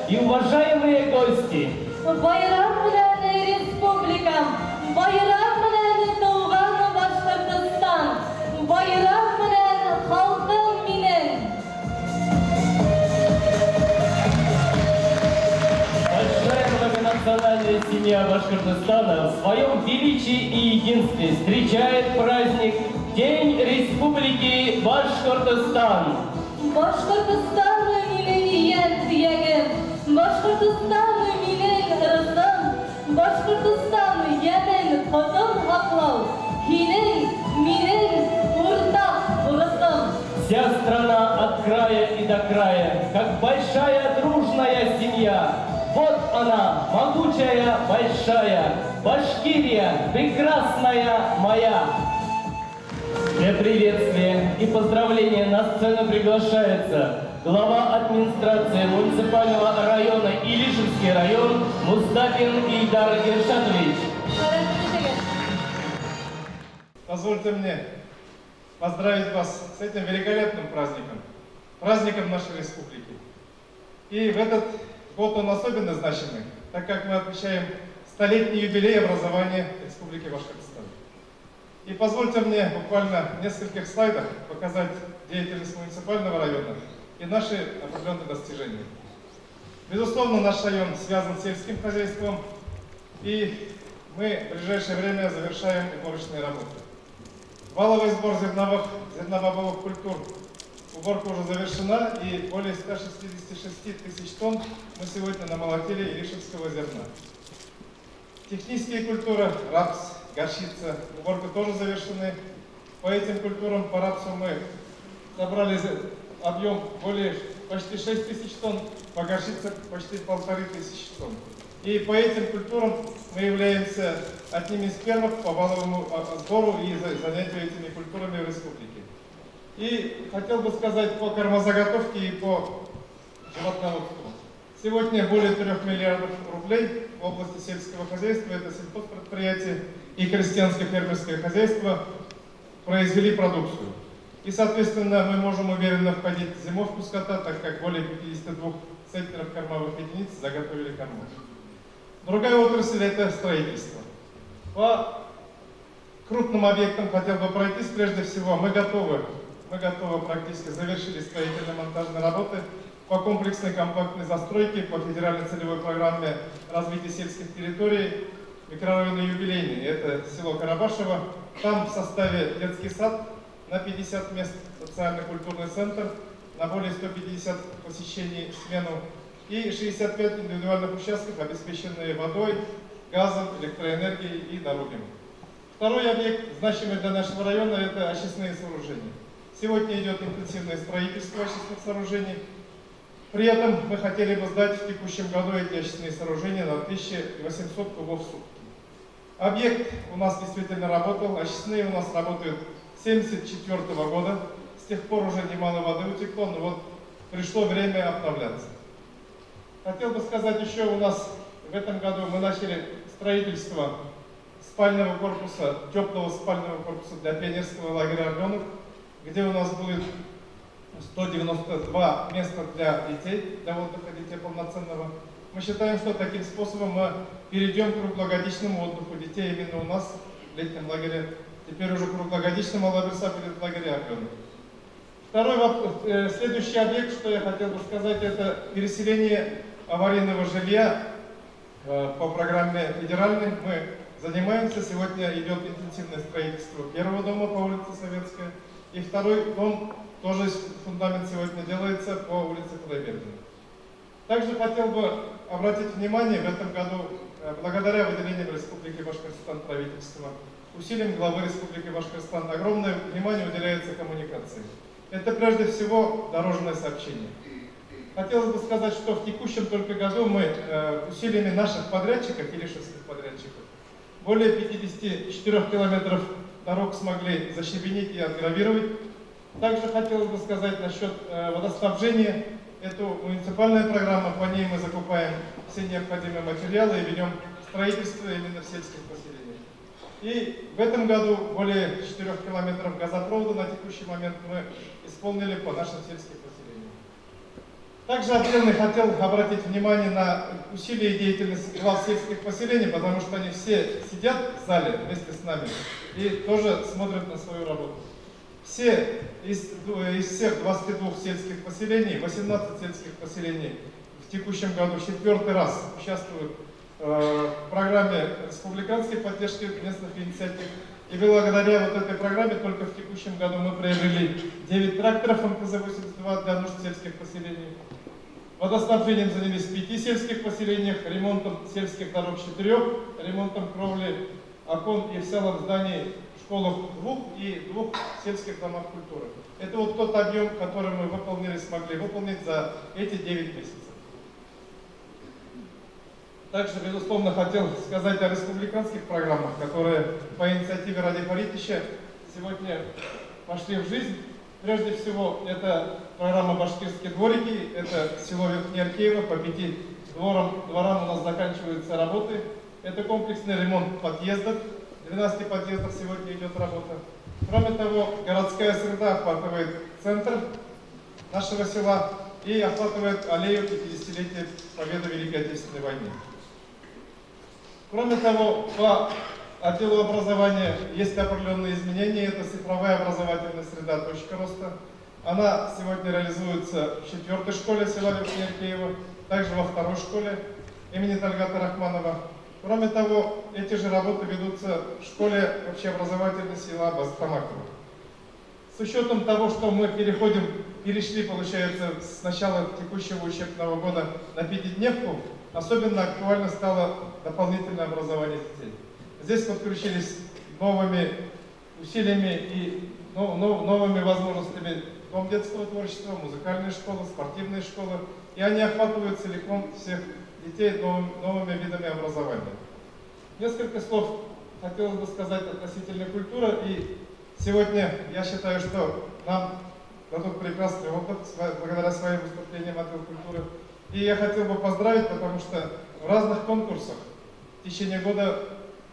и уважаемые гости! Bayram bilen Respublikam, bayram bilen doğan Bашкортостан, bayram bilen halkım minen. Большая многонациональная семья Башкортостана в своем величии и единстве встречает праздник День Республики Башкортостан. Башкортостанны милениен диегем, Башкортостанны милен ырысым, Башкортостанны емен кызым хаклау, хинен, минен уртак урысым. Вся страна от края и до края, как большая дружная семья. Вот она, могучая, большая, Башкирия, прекрасная моя. Для приветствия и поздравления на сцену приглашается глава администрации муниципального района Илишевский район Мустафин Ильдар Иршатович. Позвольте мне поздравить вас с этим великолепным праздником, праздником нашей республики. И в этот год он особенно значимый, так как мы отмечаем столетний юбилей образования Республики Башкортостан. И позвольте мне буквально в нескольких слайдах показать деятельность муниципального района и наши определенные достижения. Безусловно, наш район связан с сельским хозяйством, и мы в ближайшее время завершаем уборочные работы. Валовый сбор зернобобовых культур, уборка уже завершена, и более 166 тысяч тонн мы сегодня намолотили илишевского зерна. Технические культуры, рапс, горчица, уборка тоже завершены. По этим культурам, по рапсу мы собрали объем почти 6 тысяч тонн, по горчице почти 1500 тонн. И по этим культурам мы являемся одними из первых по валовому сбору и занятию этими культурами в республике. И хотел бы сказать по кормозаготовке и по животноводству. Сегодня более 3 миллиардов рублей в области сельского хозяйства, это сельхозпредприятия и крестьянское фермерское хозяйство произвели продукцию. И, соответственно, мы можем уверенно входить в зимовку скота, так как более 52 центнеров кормовых единиц заготовили кормов. Другая отрасль – это строительство. По крупным объектам хотел бы пройтись. Прежде всего, мы готовы практически завершили строительно-монтажные работы по комплексной компактной застройке по федеральной целевой программе развития сельских территорий микрорайона Юбилейный. Это село Карабашево. Там в составе детский сад на 50 мест, социально-культурный центр на более 150 посещений в смену и 65 индивидуальных участков, обеспеченные водой, газом, электроэнергией и дорогами. Второй объект, значимый для нашего района, это очистные сооружения. Сегодня идет интенсивное строительство очистных сооружений. При этом мы хотели бы сдать в текущем году эти очистные сооружения на 1800 кубов в сутки. Объект у нас действительно работал, очистные у нас работают с 1974 года. С тех пор уже немало воды утекло, но вот пришло время обновляться. Хотел бы сказать еще, у нас в этом году мы начали строительство спального корпуса, теплого спального корпуса для пионерского лагеря «Орленок», где у нас будет 192 места для детей, для отдыха детей полноценного. Мы считаем, что таким способом мы перейдем к круглогодичному отдыху детей именно у нас в летнем лагере. Теперь уже круглогодичному лаберса будет в лагере «Орленок». Следующий объект, что я хотел бы сказать, это переселение аварийного жилья по программе федеральной. Мы занимаемся. Сегодня идет интенсивное строительство первого дома по улице Советская. И второй дом, тоже фундамент сегодня делается по улице Худайбергена. Также хотел бы обратить внимание, в этом году, благодаря выделениям Республики Башкортостан правительства, усилиям главы Республики Башкортостан, огромное внимание уделяется коммуникации. Это прежде всего дорожное сообщение. Хотелось бы сказать, что в текущем только году мы усилиями наших подрядчиков, илишевских подрядчиков, более 54 километров дорог смогли защебенить и отгравировать. Также хотелось бы сказать насчет водоснабжения. Это муниципальная программа, по ней мы закупаем все необходимые материалы и ведем строительство именно в сельских поселениях. И в этом году более 4 километров газопровода на текущий момент мы исполнили по нашим сельским поселениям. Также отдельно хотел обратить внимание на усилия и деятельность глав сельских поселений, потому что они все сидят в зале вместе с нами и тоже смотрят на свою работу. Все из всех 22 сельских поселений, 18 сельских поселений в текущем году в 4-й раз участвуют в программе республиканской поддержки местных инициатив. И благодаря вот этой программе только в текущем году мы приобрели 9 тракторов МТЗ-82 для нужд сельских поселений. Водоснабжением занялись в 5 сельских поселениях, ремонтом сельских дорог 4, ремонтом кровли, окон и в целом зданий школах 2 и 2 сельских домах культуры. Это вот тот объем, который мы смогли выполнить за эти 9 месяцев. Также, безусловно, хотел сказать о республиканских программах, которые по инициативе Ради Харитича сегодня пошли в жизнь. Прежде всего, это программа «Башкирские дворики», это село Верхнеаркеево, по 5 дворам у нас заканчиваются работы. Это комплексный ремонт подъездов, 12 подъездов сегодня идет работа. Кроме того, городская среда охватывает центр нашего села и охватывает аллею 50-летия Победы в Великой Отечественной войне. Кроме того, по отделу образования есть определенные изменения. Это цифровая образовательная среда «Точка роста». Она сегодня реализуется в 4-й школе села Верхнеаркеево, также во 2-й школе имени Тальгата Рахманова. Кроме того, эти же работы ведутся в школе общеобразовательной села Бастамакова. С учетом того, что мы перешли, получается, с начала текущего учебного года на 5-дневку, особенно актуально стало дополнительное образование детей. Здесь подключились новыми усилиями и новыми возможностями Дом детского творчества, музыкальные школы, спортивные школы, и они охватывают целиком всех детей новыми видами образования. Несколько слов хотелось бы сказать относительно культуры, и сегодня я считаю, что нам дадут прекрасный опыт благодаря своим выступлениям отдел культуры. И я хотел бы поздравить, потому что в разных конкурсах в течение года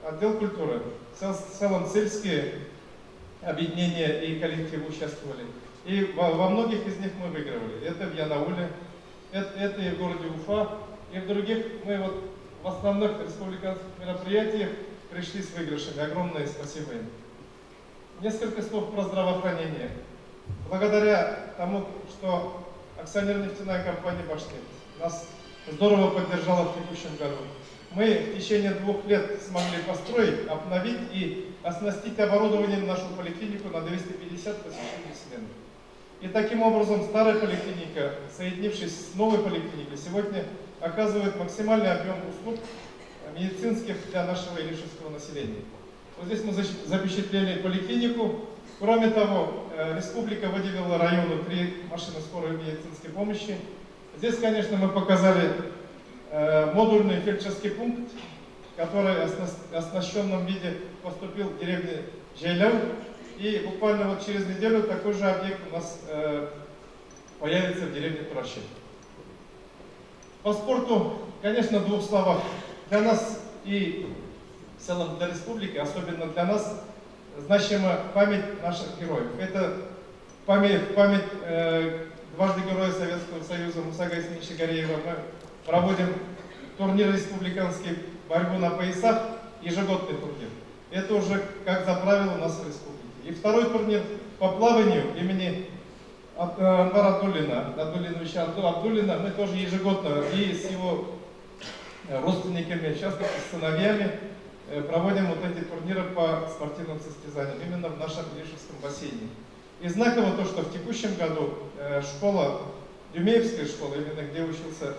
отдел культуры, в целом сельские объединения и коллективы участвовали. И во многих из них мы выигрывали. Это в Янауле, это и в городе Уфа, и в других мы вот в основных республиканских мероприятиях пришли с выигрышами. Огромное спасибо им. Несколько слов про здравоохранение. Благодаря тому, что акционерно-нефтяная компания «Башнефть» нас здорово поддержала в текущем году, мы в течение 2 лет смогли построить, обновить и оснастить оборудованием нашу поликлинику на 250 посещений в смену. И таким образом старая поликлиника, соединившись с новой поликлиникой, сегодня оказывает максимальный объем услуг медицинских для нашего илишевского населения. Вот здесь мы запечатлели поликлинику. Кроме того, республика выделила району 3 машины скорой медицинской помощи. Здесь, конечно, мы показали модульный фельдшерский пункт, который в оснащенном виде поступил в деревню Жейляв. И буквально вот через неделю такой же объект у нас появится в деревне Туращев. По спорту, конечно, в 2 словах. Для нас и в целом для республики, особенно для нас, значима память наших героев. Это память дважды Героя Советского Союза Мусага Исмеевича Гореева. Мы проводим турнир республиканский, борьбу на поясах, ежегодный турнир. Это уже как за правило у нас в республике. И второй турнир по плаванию имени Анвара Абдулиновича Абдулина мы тоже ежегодно и с его родственниками, в частности с сыновьями, проводим вот эти турниры по спортивным состязаниям именно в нашем Илишевском бассейне. И знаково то, что в текущем году школа, Дюмеевская школа, именно где учился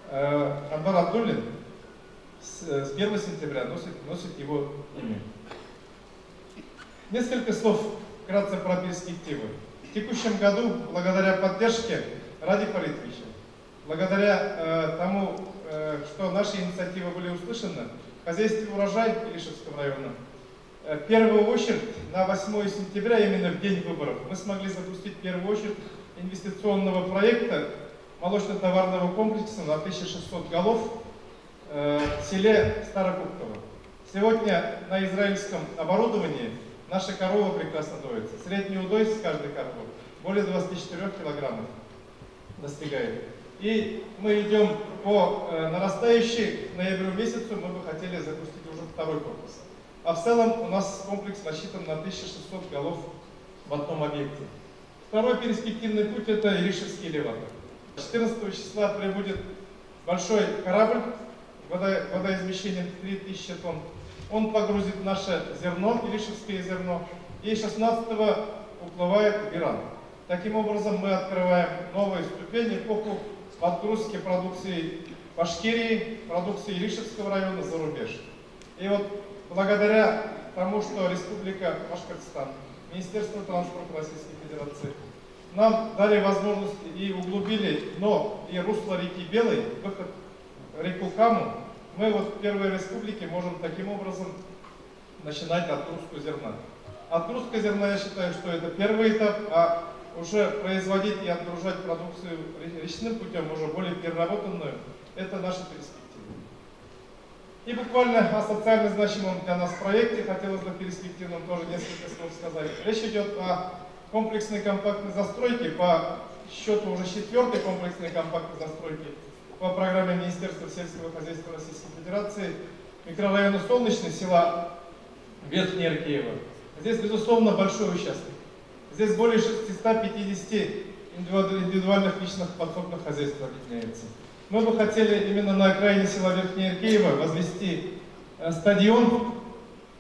Анвар Абдулин, с 1 сентября носит его имя. Несколько слов вкратце про перспективы. В текущем году, благодаря поддержке Ради Харитовича, благодаря тому, что наши инициативы были услышаны, в хозяйстве «Урожай» Илишевского района, в первую очередь на 8 сентября, именно в день выборов, мы смогли запустить в первую очередь инвестиционного проекта молочно-товарного комплекса на 1600 голов в селе Старокуптово. Сегодня на израильском оборудовании наши коровы прекрасно доятся. Средний удой с каждой коровы более 24 килограммов достигает. И мы идем по нарастающей, к ноябрю месяцу мы бы хотели запустить уже второй корпус. А в целом у нас комплекс рассчитан на 1600 голов в одном объекте. Второй перспективный путь – это Иришевский элеватор. 14 числа прибудет большой корабль водоизмещением 3000 тонн. Он погрузит наше зерно, иришевское зерно, и 16-го уплывает в Иран. Таким образом мы открываем новую ступень, эпоху отгрузки продукции Башкирии, продукции Иришевского района за рубеж. И вот благодаря тому, что Республика Башкортостан, Министерство транспорта Российской Федерации нам дали возможность и углубили дно и русло реки Белой, выход в реку Каму, мы вот в первой республике можем таким образом начинать отгрузку зерна. Отгрузка зерна, я считаю, что это первый этап, а уже производить и отгружать продукцию речным путем, уже более переработанную, это наша перспектива. И буквально о социально значимом для нас проекте хотелось бы перспективном тоже несколько слов сказать. Речь идет о комплексной компактной застройке, по счету уже 4-й комплексной компактной застройки по программе Министерства сельского хозяйства Российской Федерации микрорайона Солнечный, села Верхнее Аркеево. Здесь, безусловно, большой участок. Здесь более 650 индивидуальных личных подсобных хозяйств объединяется. Мы бы хотели именно на окраине села Верхнее Аркеево возвести стадион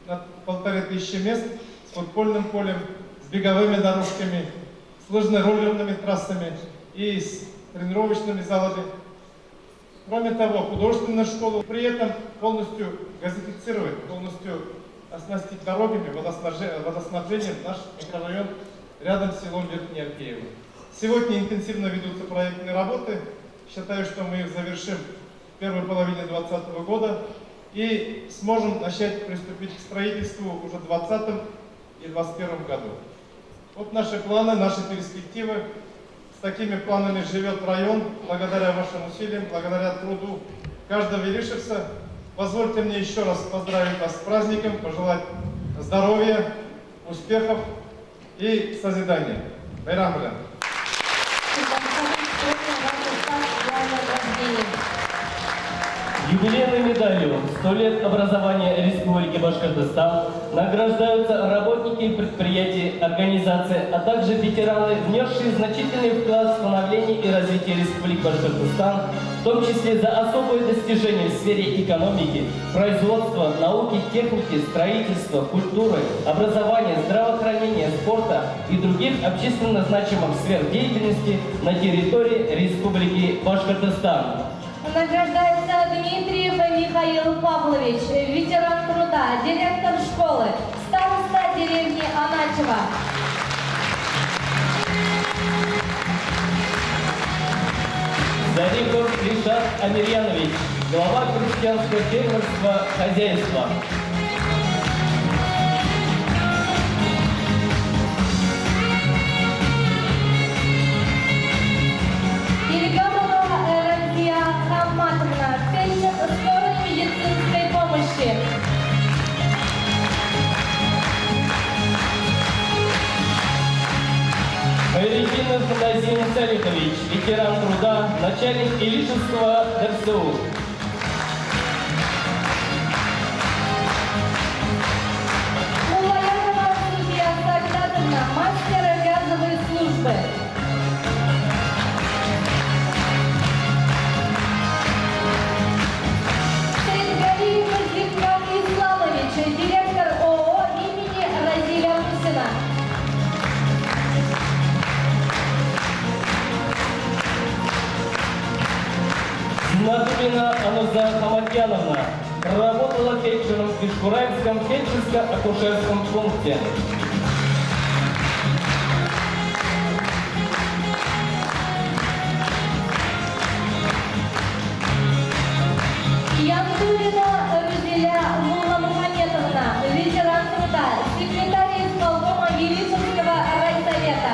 на 1500 мест с футбольным полем, с беговыми дорожками, с лыжно-роллерными трассами и с тренировочными залами. Кроме того, художественную школу, при этом полностью газифицировать, полностью оснастить дорогами, водоснабжением наш микрорайон рядом с селом Верхнее Аркеево. Сегодня интенсивно ведутся проектные работы. Считаю, что мы их завершим в первой половине 2020 года и сможем начать приступить к строительству уже в 2020 и 2021 году. Вот наши планы, наши перспективы. С такими планами живет район, благодаря вашим усилиям, благодаря труду каждого иришевца. Позвольте мне еще раз поздравить вас с праздником, пожелать здоровья, успехов и созидания. Байрам билан. Юбилейной медалью «100 лет образования Республики Башкортостан» награждаются работники предприятий, организаций, а также ветераны, внесшие значительный вклад в становление и развитие Республики Башкортостан, в том числе за особые достижения в сфере экономики, производства, науки, техники, строительства, культуры, образования, здравоохранения, спорта и других общественно значимых сфер деятельности на территории Республики Башкортостан. Награждается Дмитриев Михаил Павлович, ветеран труда, директор школы, староста деревни Аначева. Зарипов Ришат Амирьянович, глава крестьянского фермерства хозяйства. Скорой медицинской помощи. Хайретдинов Назим Салихович, ветеран труда, начальник Илишевского РСУ. Мулаянова Судья Сагдатовна, мастер газовой службы. Директор ООО имени Разиля Мусина. Знатулина Ануза Хамадьяновна проработала фельдшером в Бишкураевском фельдшерско-акушерском пункте. Яндулина Рузеля Муламухаметовна, ветеран труда, секретарь исполкома Елисовского райсовета.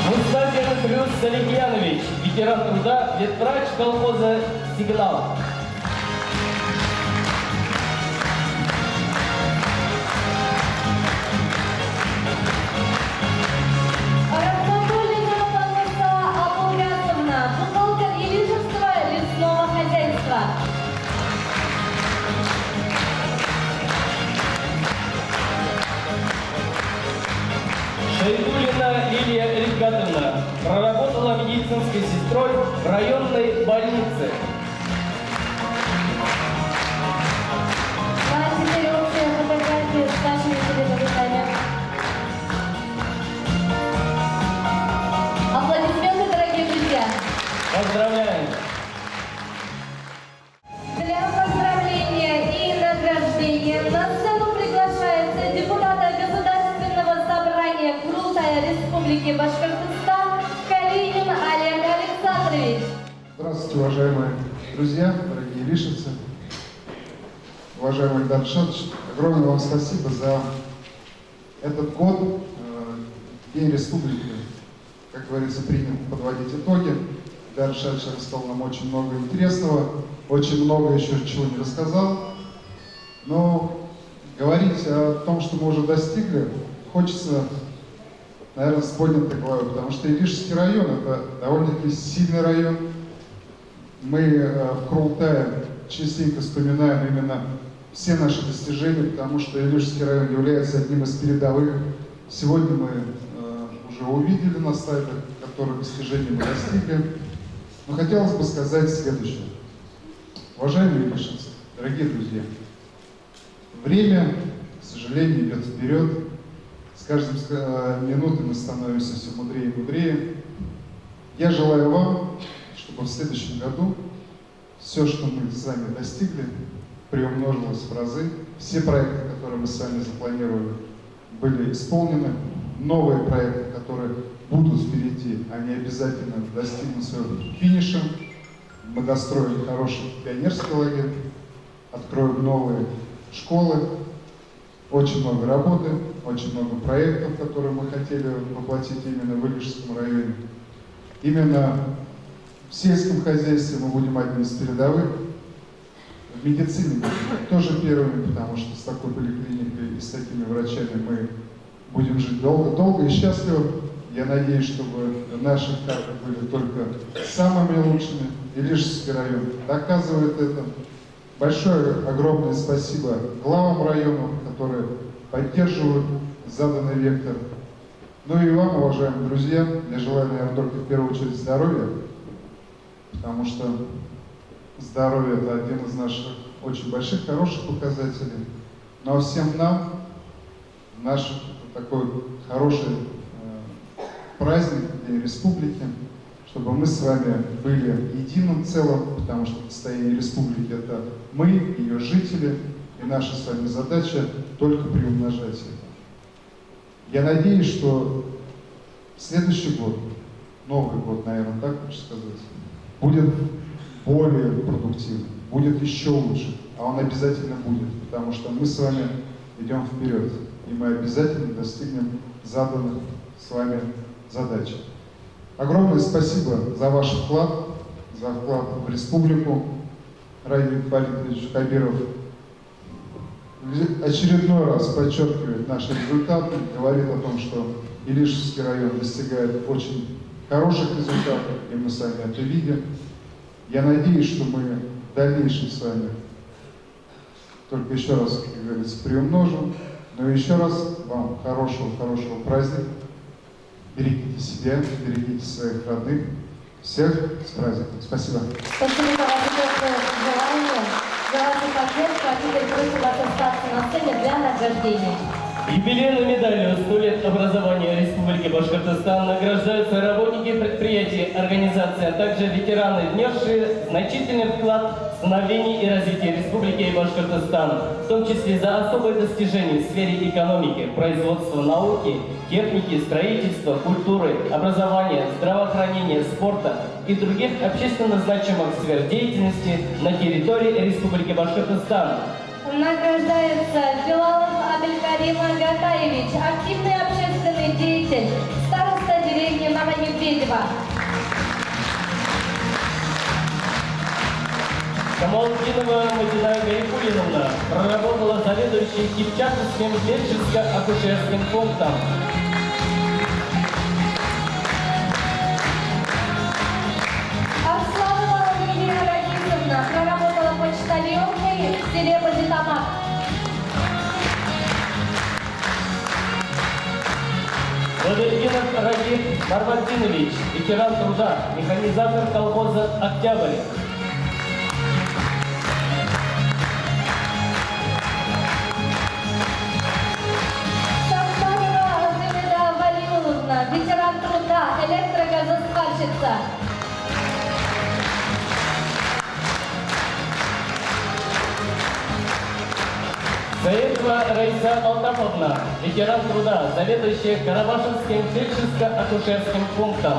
Мустафин Крюс Салихьянович, ветеран труда, ветврач колхоза «Сигнал». Иванова Лилия Рифгатовна проработала медицинской сестрой в районной больнице. А теперь общая фотография с нашими телезрителями. Аплодисменты, дорогие друзья. Поздравляем! Для поздравления и награждения на сцену приглашается депутата Государственного собрания Курултая Республики Башкортостан Калинин Олег Александрович. Здравствуйте, уважаемые друзья, дорогие лишевцы, уважаемый Эльдар Ришатович. Огромное вам спасибо за этот год. День Республики, как говорится, принят подводить итоги. Эльдар Ришатович рассказал нам очень много интересного, очень много еще чего не рассказал. Но говорить о том, что мы уже достигли, хочется, наверное, с поднятой головой, потому что Илишевский район – это довольно-таки сильный район. Мы в Курултае частенько вспоминаем именно все наши достижения, потому что Илишевский район является одним из передовых. Сегодня мы уже увидели на сайтах, которых достижений мы достигли. Но хотелось бы сказать следующее. Уважаемые илишевцы, дорогие друзья, время, к сожалению, идет вперед. С каждой минутой мы становимся все мудрее и мудрее. Я желаю вам, чтобы в следующем году все, что мы с вами достигли, приумножилось в разы. Все проекты, которые мы с вами запланировали, были исполнены. Новые проекты, которые будут впереди, они обязательно достигнут своего финиша. Мы достроим хороший пионерский лагерь, откроем новые школы. Очень много работы, очень много проектов, которые мы хотели воплотить именно в Илишевском районе. Именно в сельском хозяйстве мы будем одним из передовых. В медицине мы будем тоже первыми, потому что с такой поликлиникой и с такими врачами мы будем жить долго и счастливо. Я надеюсь, чтобы наши кадры были только самыми лучшими. Илишевский район доказывает это. Большое, огромное спасибо главам районов, которые поддерживают заданный вектор. Ну и вам, уважаемые друзья, я желаю, наверное, только в первую очередь здоровья, потому что здоровье – это один из наших очень больших, хороших показателей. Но всем нам, наш такой хороший праздник День Республики, чтобы мы с вами были единым целым, потому что состояние республики – это мы, ее жители, и наша с вами задача только приумножать это. Я надеюсь, что следующий год, Новый год, наверное, так хочу сказать, будет более продуктивным, будет еще лучше, а он обязательно будет, потому что мы с вами идем вперед, и мы обязательно достигнем заданных с вами задач. Огромное спасибо за ваш вклад в республику. Раиль Фаритович Кабиров очередной раз подчеркивает наши результаты, говорит о том, что Илишевский район достигает очень хороших результатов, и мы с вами это видим. Я надеюсь, что мы в дальнейшем с вами только еще раз, как говорится, приумножим. Но еще раз вам хорошего праздника. Берегите себя, берегите своих родных. Всех с праздником. Спасибо. Спасибо за ваши теплые желания, за вашу поддержку. А теперь просим вас остаться на сцене для награждения. Юбилейной медалью «100 лет образования Республики Башкортостан» награждаются работники предприятий, организаций, а также ветераны, внесшие значительный вклад в становление и развитие Республики Башкортостан, в том числе за особые достижения в сфере экономики, производства, науки, техники, строительства, культуры, образования, здравоохранения, спорта и других общественно значимых сфер деятельности на территории Республики Башкортостан. Награждается Филалов Абелькарим Агатаевич, активный общественный деятель, староста деревни Новомедведево. Камалдинова Мадина Гарифуллиновна проработала заведующей Кипчаковским фельдшерско-акушерским пунктом. Арсланова Лилия Рафисовна проработала почтальонкой в селе Бадитамак. Бадыргинов Рагиб Марватинович, ветеран труда, механизатор колхоза «Октябрь». Сафарова Зинаида Валиуловна, ветеран труда, электрогазоскальщица. Заедова Раиса Алтафовна, ветеран труда, заведующая Карабашевским фельдшерско-акушерским пунктом.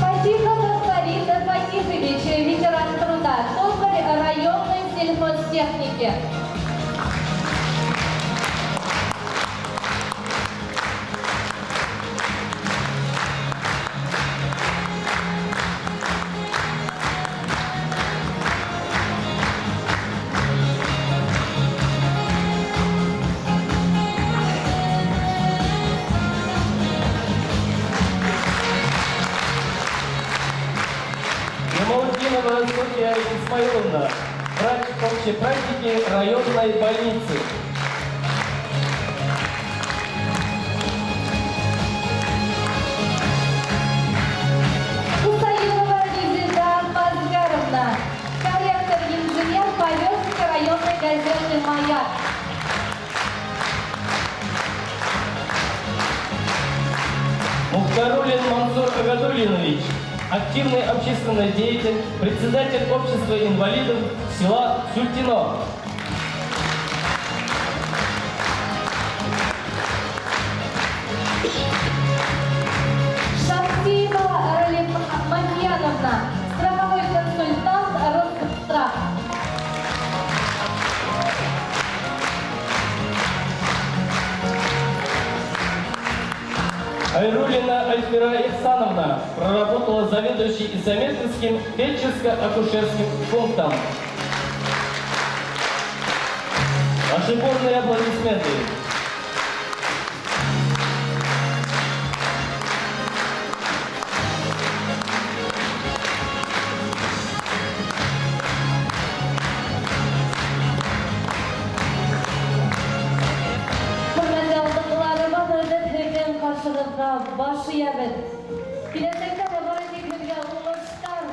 Фатихова Фарида Фатихович, ветеран труда, токарь районной сельхозтехники. Ямаудинова Софья Исмаиловна, врач общей практики районной больницы. Кусаилова Резида Мазгаровна, корректор-инженер Павелской районной газеты «Маяк». Мухтарулин Мансур Агадулинович, активный общественный деятель, председатель общества инвалидов села Сюльтино. Шахтиева Ралиманьяновна, страховой консультант Росгострах. Айрулина Альфира Ихсановна проработала заведующей Изометрским фельдшерско-акушерским пунктом. Ваши бурные аплодисменты. Hürmetli aldırmalarıma böyle tevden karşılıkta başı evet. Bilecekler bana tekrar ulaştılar.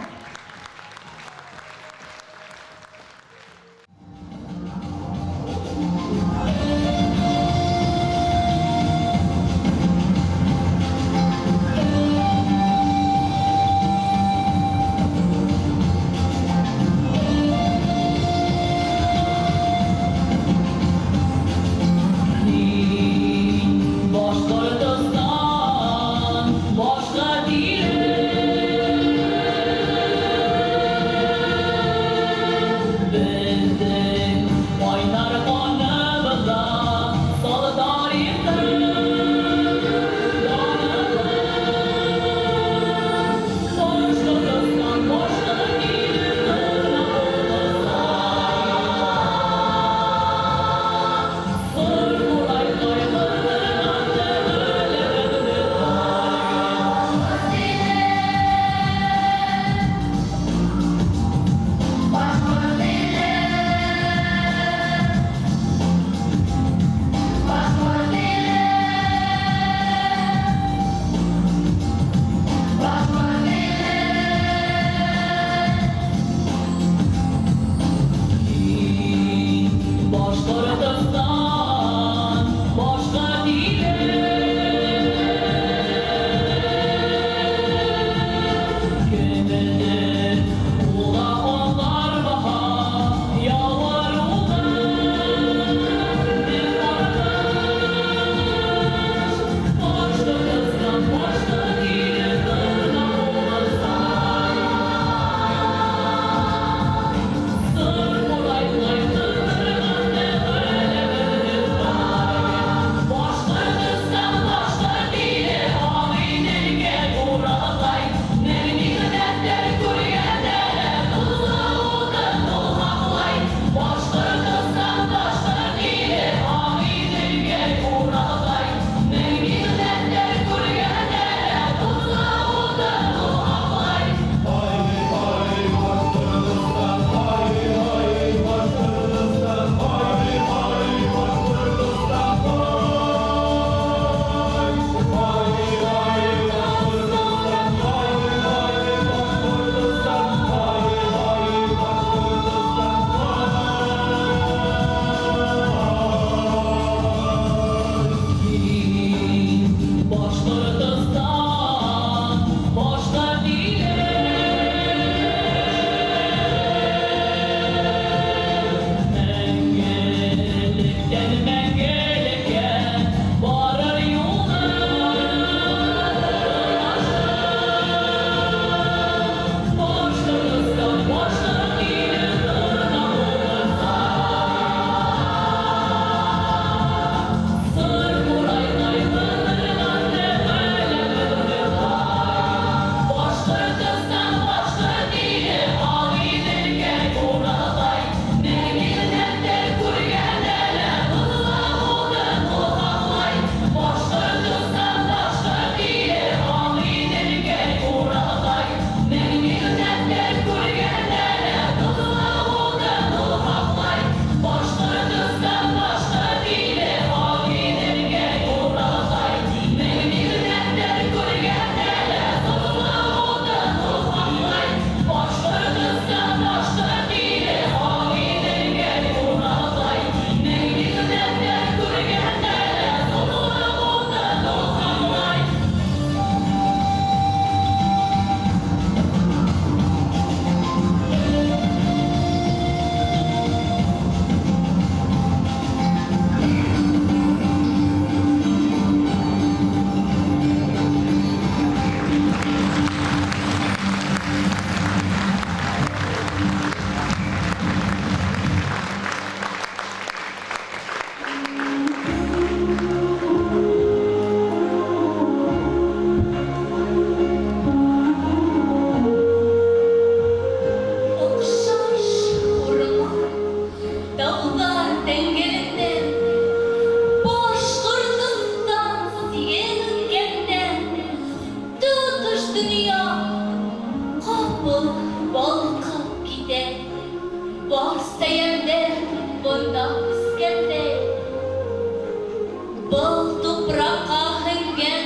Был тупракка һеңгән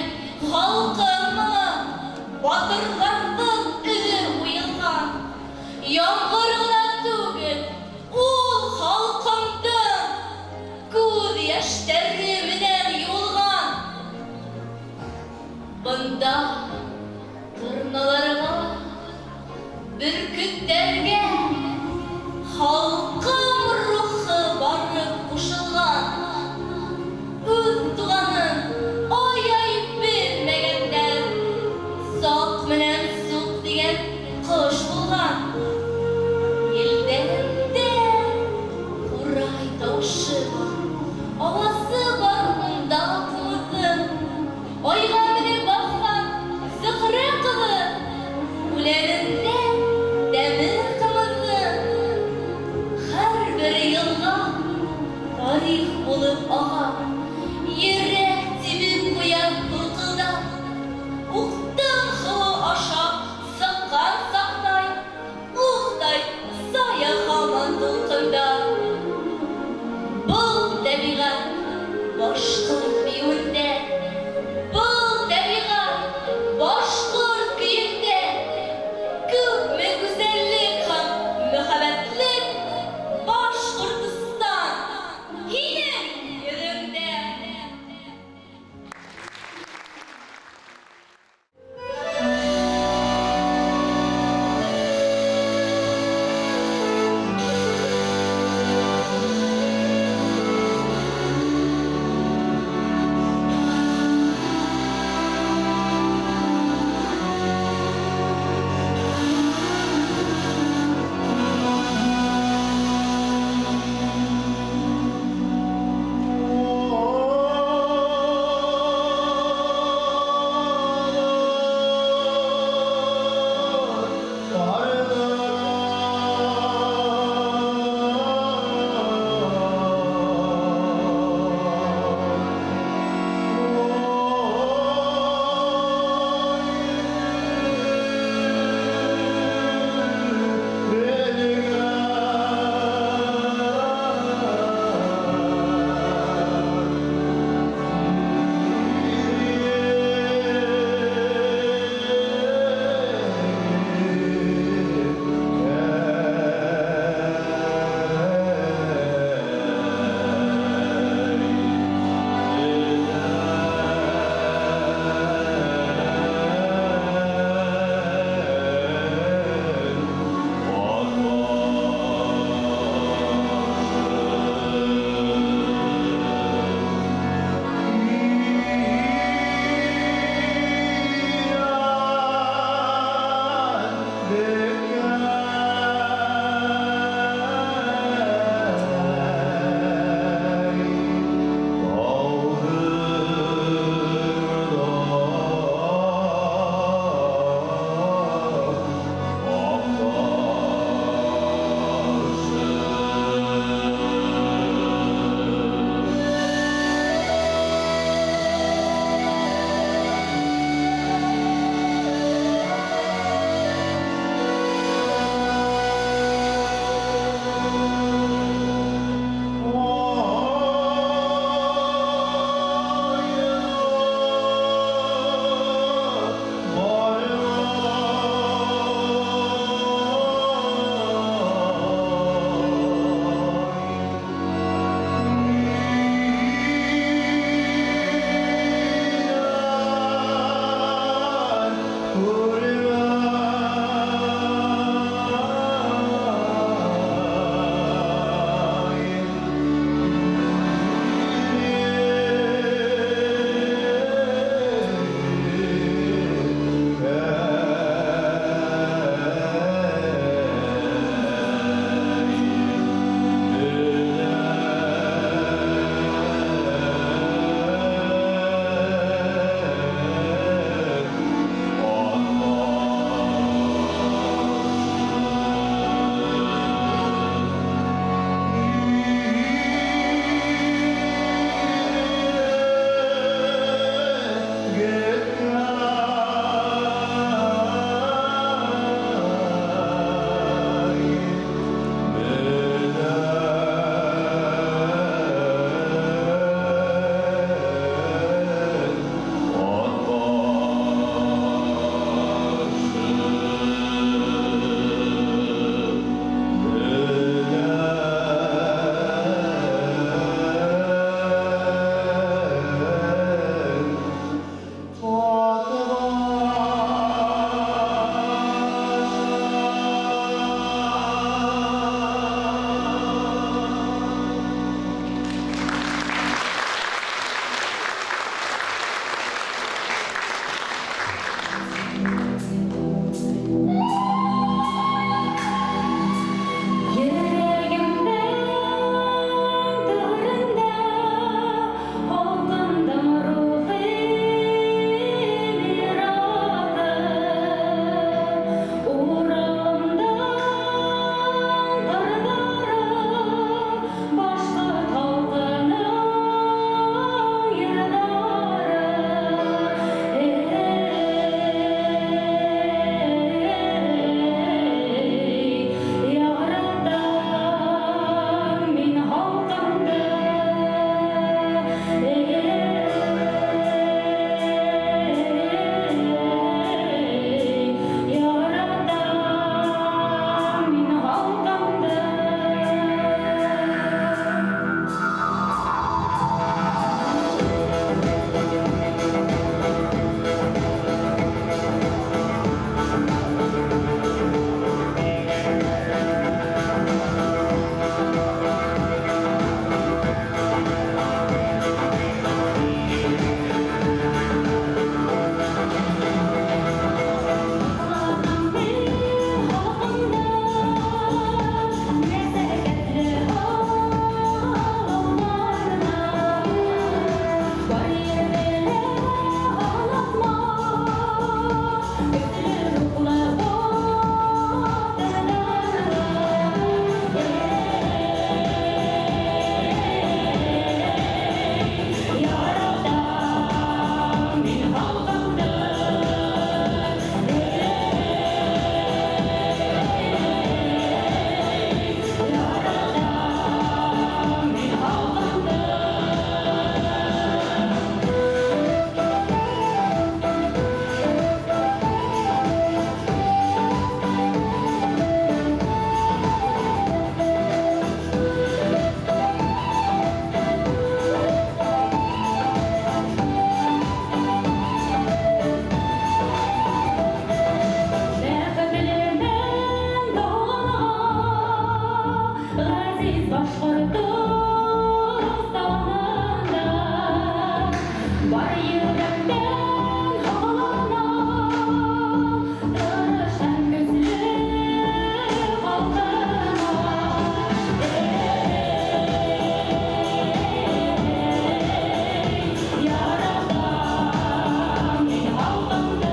халкыма батырларның көне уелган. Яңгыр гына түгел, ул халкымдың күз яшьтәре менән юылган. Бында торналарга, бөркетләргә халкым рухы барып кушылган. Үз туганын ай белмәгәндәр, сак менән сук дигән кош булган. Елдәрендә урай тавышы бар, авасы бар монда кызым. Айга менеп баскан Бар йөрәктән һавалана, тырышкан көзле халкыма. Яратам мин халкымны,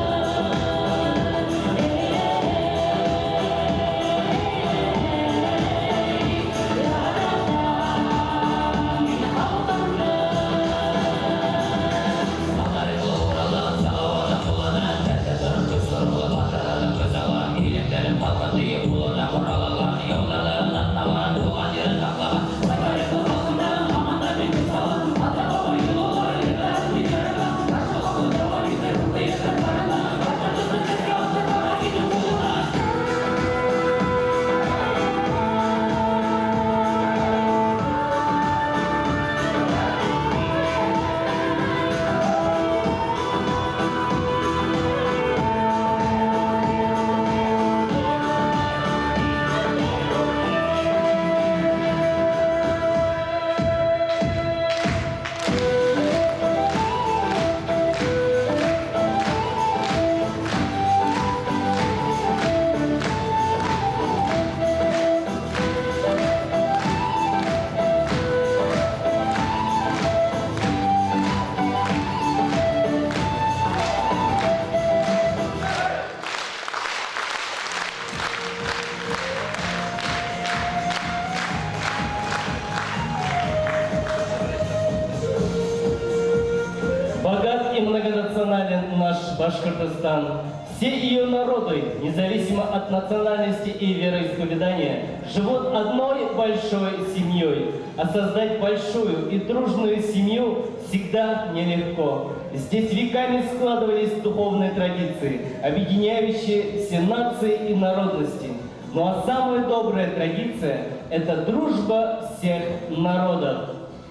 Богат и многонационален наш Башкортостан. Все ее народы, независимо от национальности и вероисповедания, живут одной большой семьей. А создать большую и дружную семью всегда нелегко. Здесь веками складывались духовные традиции, объединяющие все нации и народности. Ну а самая добрая традиция – это дружба всех народов.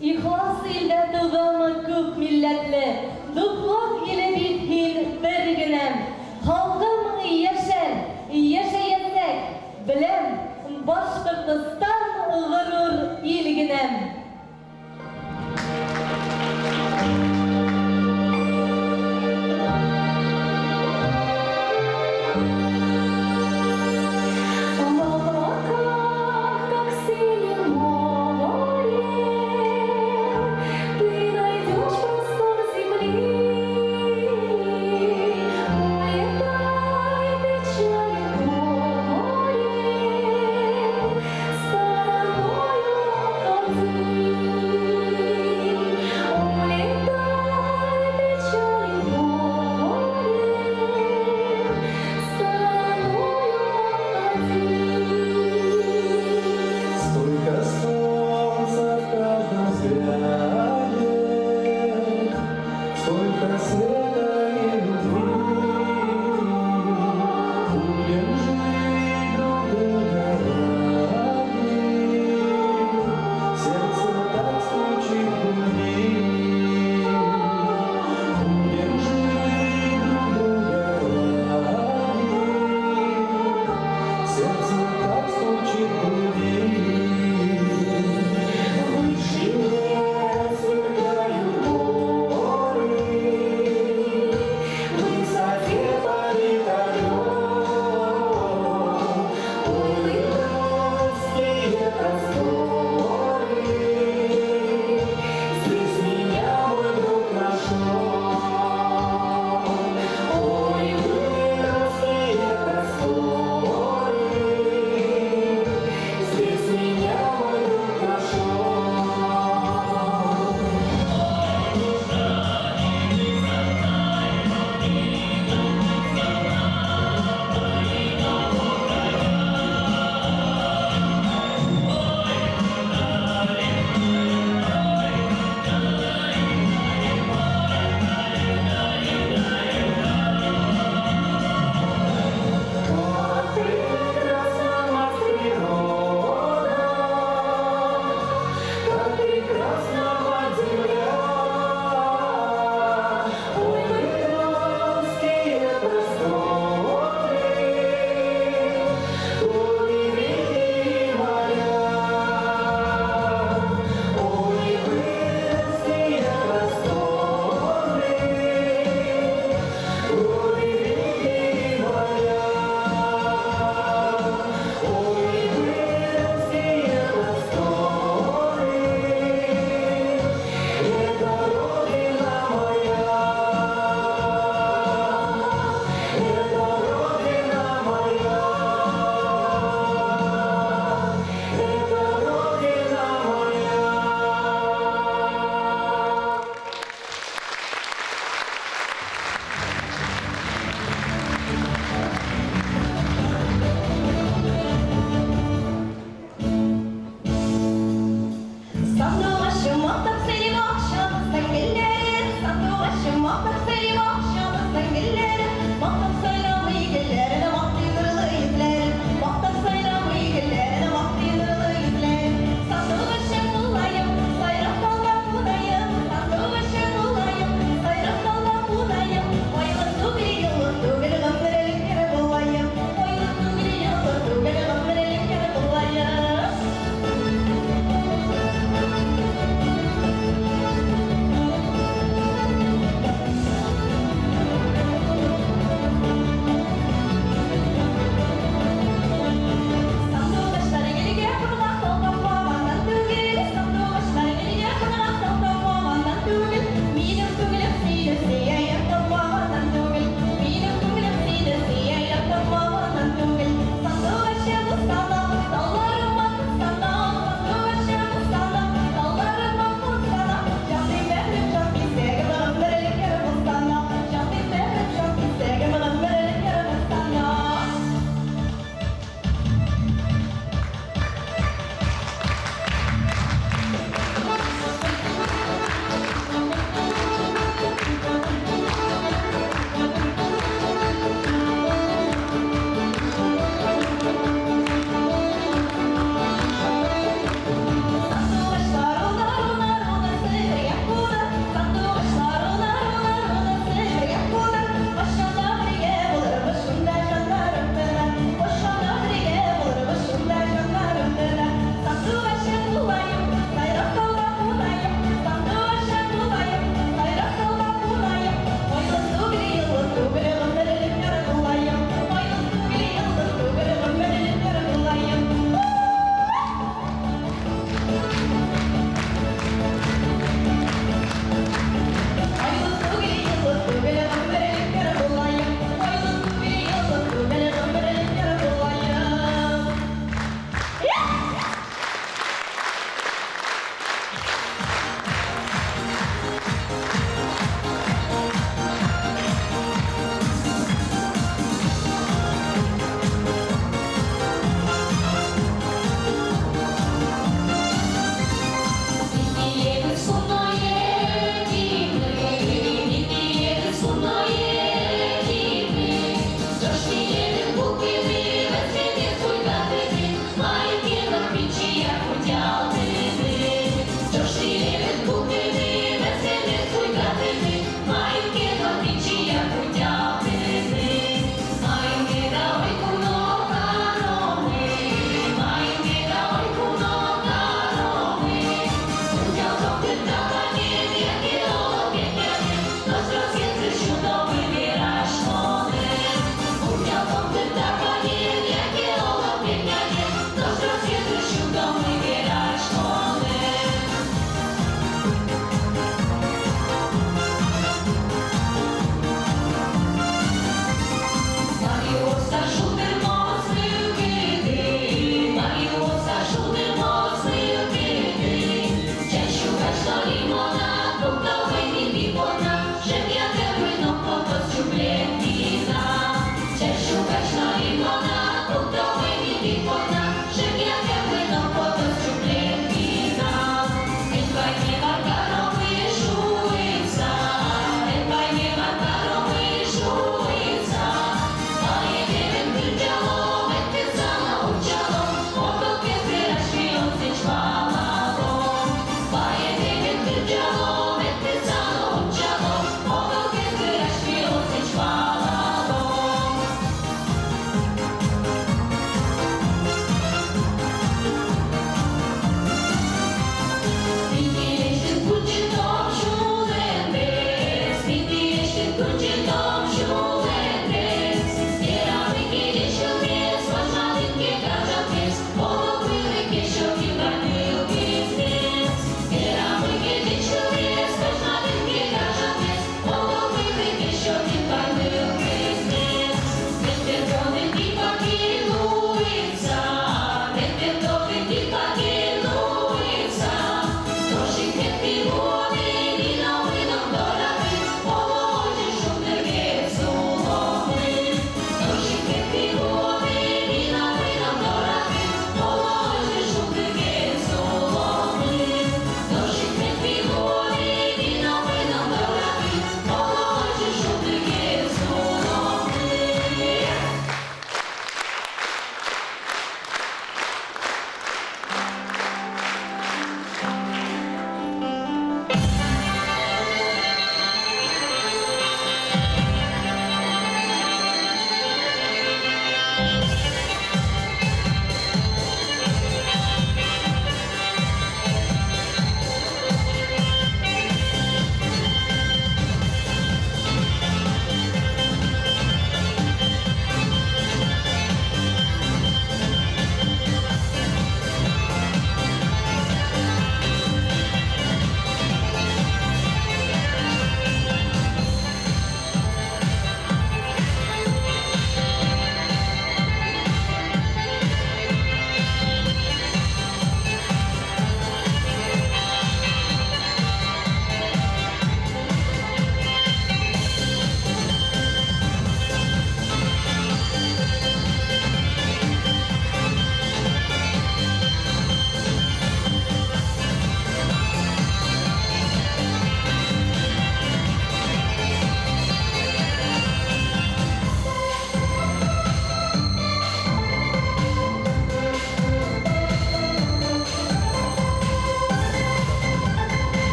İhlas ile tuğanı kök milletle, dukluk ile bitkin bir günem. Halkım yaşayacak, bilem, Başkırtıstan gurur ilginem.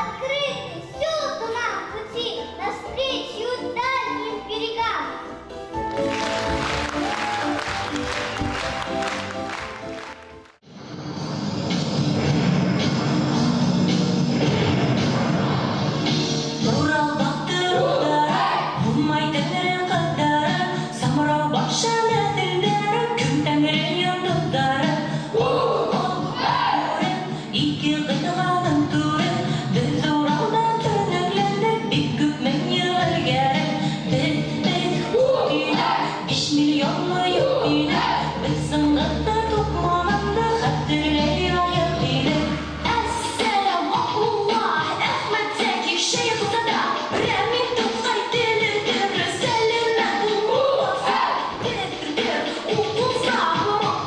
открыты всюду нам пути навстречу дальним берегам. Нурал бақтырылдары, болмай тәңірін қыздары, самыра бақшаны тілдері, күн тәңірін йондықтары. Ике қитығаның түрі, біз Уралдан төніңлендік, бик көп мен ел ілгері. Біз үйді, 5 миллионлы юк үйді, біз сыңғықты тұқманымды қаттырлай аяқ дейді. Ассаламуалейкум, Ахмед Заки, Шейх Сада, Рамин Тукай, Теледер, сәлемет болса, Теледер, ұлса,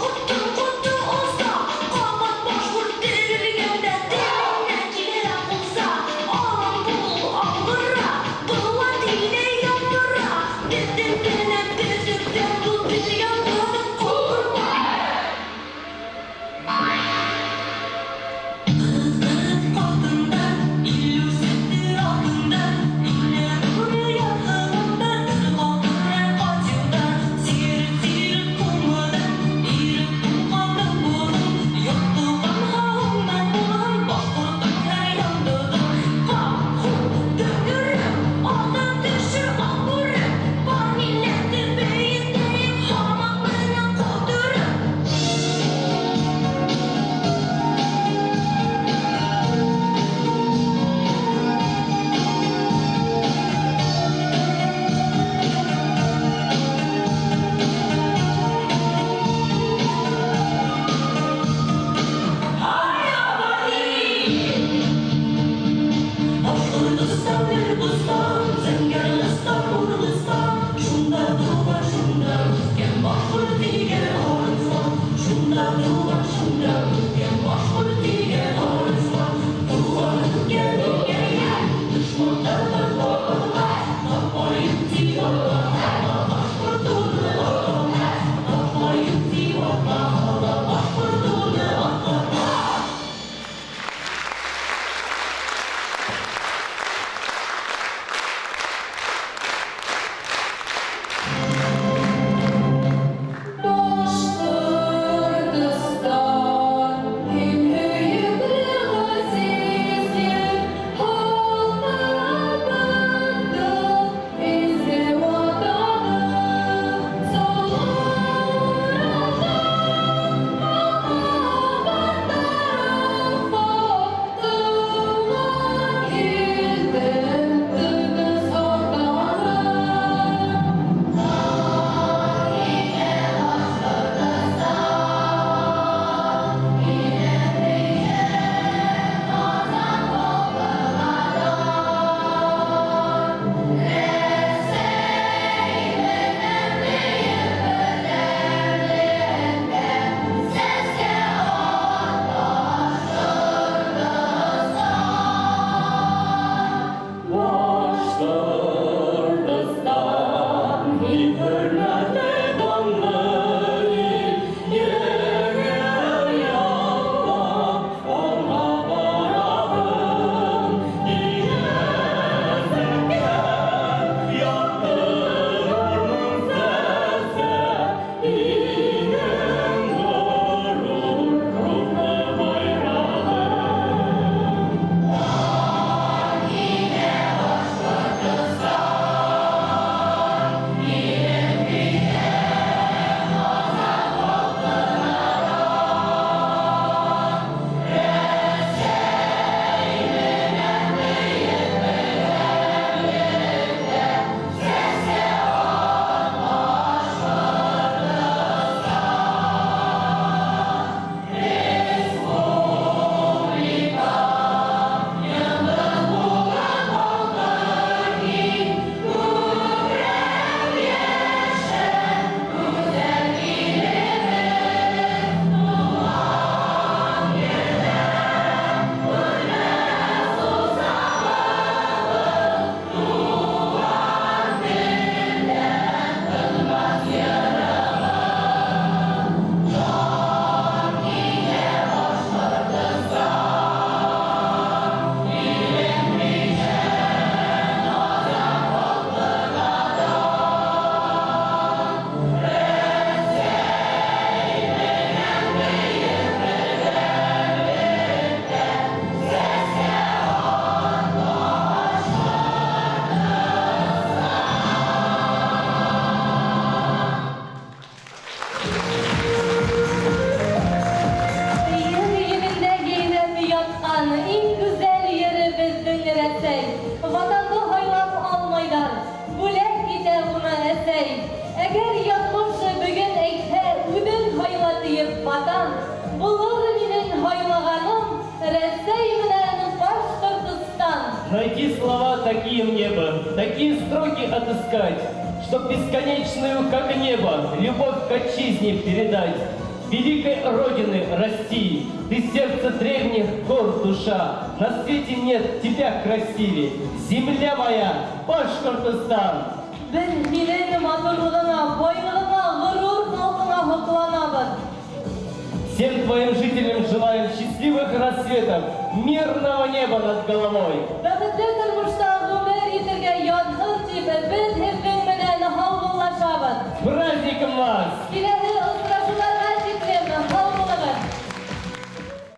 құтты ұста, қабат башқұр тірілгенде тіліне келер болса, алам бұл алғыра, бұла тине яндыра, деддені тезіктен бұл білген қадым құрма. Altında, illüzyonlar altında, iller buraya yanında, ırmaklar kaçıyorda, seyir kumada, irip kumada bulun, yoktu kanhağımdan bulun, bakırdım her yandadım, kalkı dönürüm, aldan düşür alburum, vanilletti beyindeyim, hamaklarına kodurum. Başkurdistan bir bustan, zengerlistan Kurdistan, şunda duvar şunda rüzgen başkur diye horizon, şunda duvar şunda rüzgen başkur diye horizon, duvar rüzgen düşmanlardan korkma, tapmayın diyorlar, başkur dururlar, tapmayın diyorlar, başkur dururlar. найти слова такие в небо, такие строки отыскать, чтоб бесконечную, как небо, любовь к отчизне передать. Великой Родины России, ты сердце древних гор душа, на свете нет тебя красивее, земля моя, Башкортостан. Biz milli matırlığına, boyluluğuna, gurur halkına huklanabız. Всем твоим жителям желаем счастливых рассветов, мирного неба над головой. Бәхетле тормышта гомер итәргә язгыр тибез, без һәм менә havlulaşабыз. С праздником вас! Килә